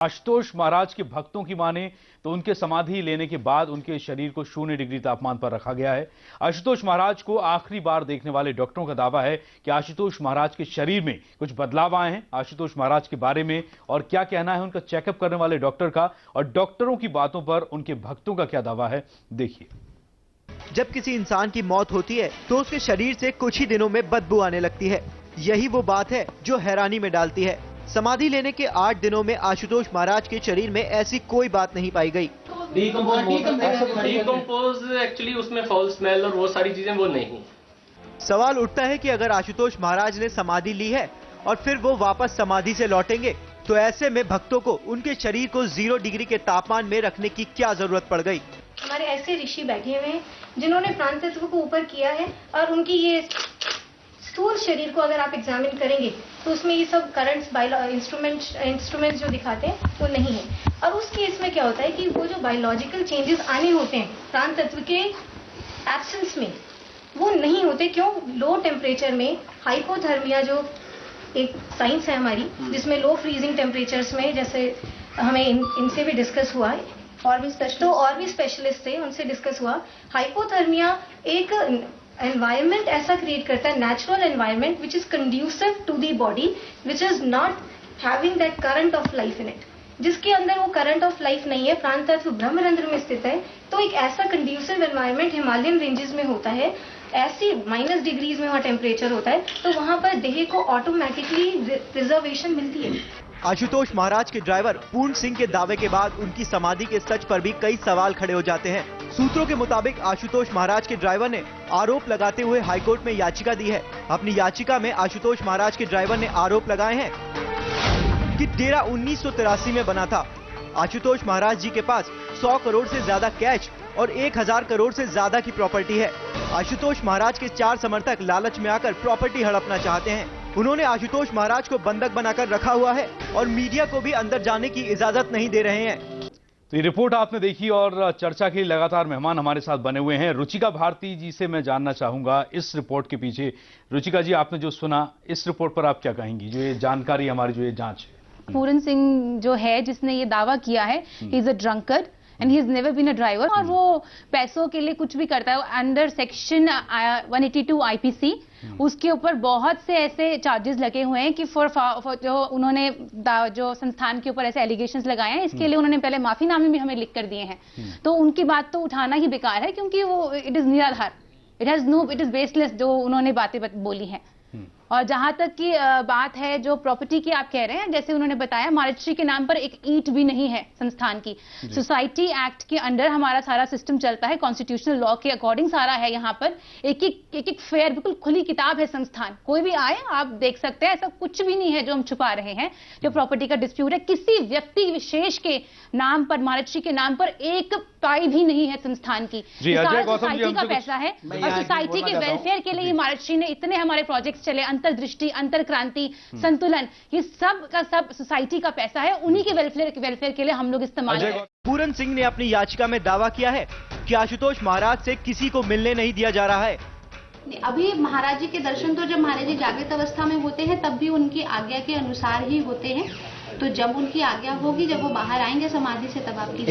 आशुतोष महाराज के भक्तों की माने तो उनके समाधि लेने के बाद उनके शरीर को 0 डिग्री तापमान पर रखा गया है। आशुतोष महाराज को आखिरी बार देखने वाले डॉक्टरों का दावा है कि आशुतोष महाराज के शरीर में कुछ बदलाव आए हैं। आशुतोष महाराज के बारे में और क्या कहना है उनका चेकअप करने वाले डॉक्टर का और डॉक्टरों की बातों पर उनके भक्तों का क्या दावा है, देखिए। जब किसी इंसान की मौत होती है तो उसके शरीर से कुछ ही दिनों में बदबू आने लगती है। यही वो बात है जो हैरानी में डालती है। समाधि लेने के 8 दिनों में आशुतोष महाराज के शरीर में ऐसी कोई बात नहीं पाई गई। डिकम्पोज एक्चुअली उसमें फाउल स्मेल और वो सारी चीजें वो नहीं। सवाल उठता है कि अगर आशुतोष महाराज ने समाधि ली है और फिर वो वापस समाधि से लौटेंगे तो ऐसे में भक्तों को उनके शरीर को 0 डिग्री के तापमान में रखने की क्या जरूरत पड़ गई। हमारे ऐसे ऋषि बैठे हुए हैं जिन्होंने प्राण तत्व को ऊपर किया है और उनकी ये स्थूल शरीर को अगर आप एग्जामिन करेंगे तो उसमें ये सब करंट्स इंस्ट्रूमेंट्स जो दिखाते हैं वो नहीं है। और उस केस में क्या होता है कि वो जो बायोलॉजिकल चेंजेस आने होते हैं प्राण तत्व के एब्सेंस में वो नहीं होते। क्यों? लो टेम्परेचर में हाइपोथर्मिया जो एक साइंस है हमारी, जिसमें लो फ्रीजिंग टेम्परेचर्स में, जैसे हमें इनसे भी डिस्कस हुआ है और भी स्पेशलिस्ट थे, उनसे डिस्कस हुआ। हाइपोथर्मिया एक एनवायरनमेंट ऐसा क्रिएट करता है, natural environment which is conducive to the body, which is not having that current of life in it, जिसके अंदर वो करंट ऑफ लाइफ नहीं है। प्राण तत्व ब्रह्मरंध्र में स्थित है, तो एक ऐसा कंड्यूसिव एनवायरनमेंट हिमालयन रेंजेस में होता है, ऐसी माइनस डिग्रीज में वहाँ टेम्परेचर होता है, तो वहाँ पर देह को ऑटोमेटिकली प्रिजर्वेशन मिलती है। आशुतोष महाराज के ड्राइवर पूर्ण सिंह के दावे के बाद उनकी समाधि के सच पर भी कई सवाल खड़े हो जाते हैं। सूत्रों के मुताबिक आशुतोष महाराज के ड्राइवर ने आरोप लगाते हुए हाईकोर्ट में याचिका दी है। अपनी याचिका में आशुतोष महाराज के ड्राइवर ने आरोप लगाए हैं कि डेरा 1983 में बना था। आशुतोष महाराज जी के पास 100 करोड़ से ज्यादा कैश और 1000 करोड़ से ज्यादा की प्रॉपर्टी है। आशुतोष महाराज के 4 समर्थक लालच में आकर प्रॉपर्टी हड़पना चाहते हैं। उन्होंने आशुतोष महाराज को बंधक बनाकर रखा हुआ है और मीडिया को भी अंदर जाने की इजाजत नहीं दे रहे हैं। तो ये रिपोर्ट आपने देखी और चर्चा के लिए लगातार मेहमान हमारे साथ बने हुए हैं। रुचिका भारती जी से मैं जानना चाहूंगा इस रिपोर्ट के पीछे। रुचिका जी, आपने जो सुना, इस रिपोर्ट पर आप क्या कहेंगी, जो ये जानकारी हमारी, जो ये जांच है? पूर्ण सिंह जो है, जिसने ये दावा किया है, he is a drunkard and he is never been a driver, और वो पैसों के लिए कुछ भी करता है। अंडर सेक्शन 182 आईपीसी उसके ऊपर बहुत से ऐसे चार्जेस लगे हुए हैं कि फॉर जो उन्होंने जो संस्थान के ऊपर ऐसे एलिगेशंस लगाए हैं, इसके लिए उन्होंने पहले माफीनामे भी हमें लिख कर दिए हैं। तो उनकी बात तो उठाना ही बेकार है, क्योंकि वो इट इज निराधार, इट इज बेसलेस जो उन्होंने बातें बोली हैं। और जहां तक की बात है जो प्रॉपर्टी की आप कह रहे हैं, जैसे उन्होंने बताया, महाराज के नाम पर एक ईंट भी नहीं है संस्थान की। सोसाइटी एक्ट के अंडर हमारा सारा सिस्टम चलता है, कॉन्स्टिट्यूशनल लॉ के अकॉर्डिंग सारा है। यहाँ पर एक फेयर, बिल्कुल खुली किताब है संस्थान। कोई भी आए, आप देख सकते हैं, ऐसा कुछ भी नहीं है जो हम छुपा रहे हैं। जो प्रॉपर्टी का डिस्प्यूट है, किसी व्यक्ति विशेष के नाम पर, महाराज के नाम पर एक पाई भी नहीं है संस्थान की। सोसाइटी का पैसा है और सोसाइटी के वेलफेयर के लिए महाराज ने इतने हमारे प्रोजेक्ट्स चले, अंतर्दृष्टि, अंतरक्रांति, संतुलन, ये सब का सब सोसाइटी का पैसा है। उन्हीं के वेलफेयर के लिए हम लोग इस्तेमाल करें। पूर्ण सिंह ने अपनी याचिका में दावा किया है कि आशुतोष महाराज से किसी को मिलने नहीं दिया जा रहा है। अभी महाराज जी के दर्शन तो जब महाराज जी जागृत अवस्था में होते हैं तब भी उनकी आज्ञा के अनुसार ही होते हैं। तो जब उनकी आज्ञा होगी, जब वो बाहर आएंगे समाधि से, तब आपकी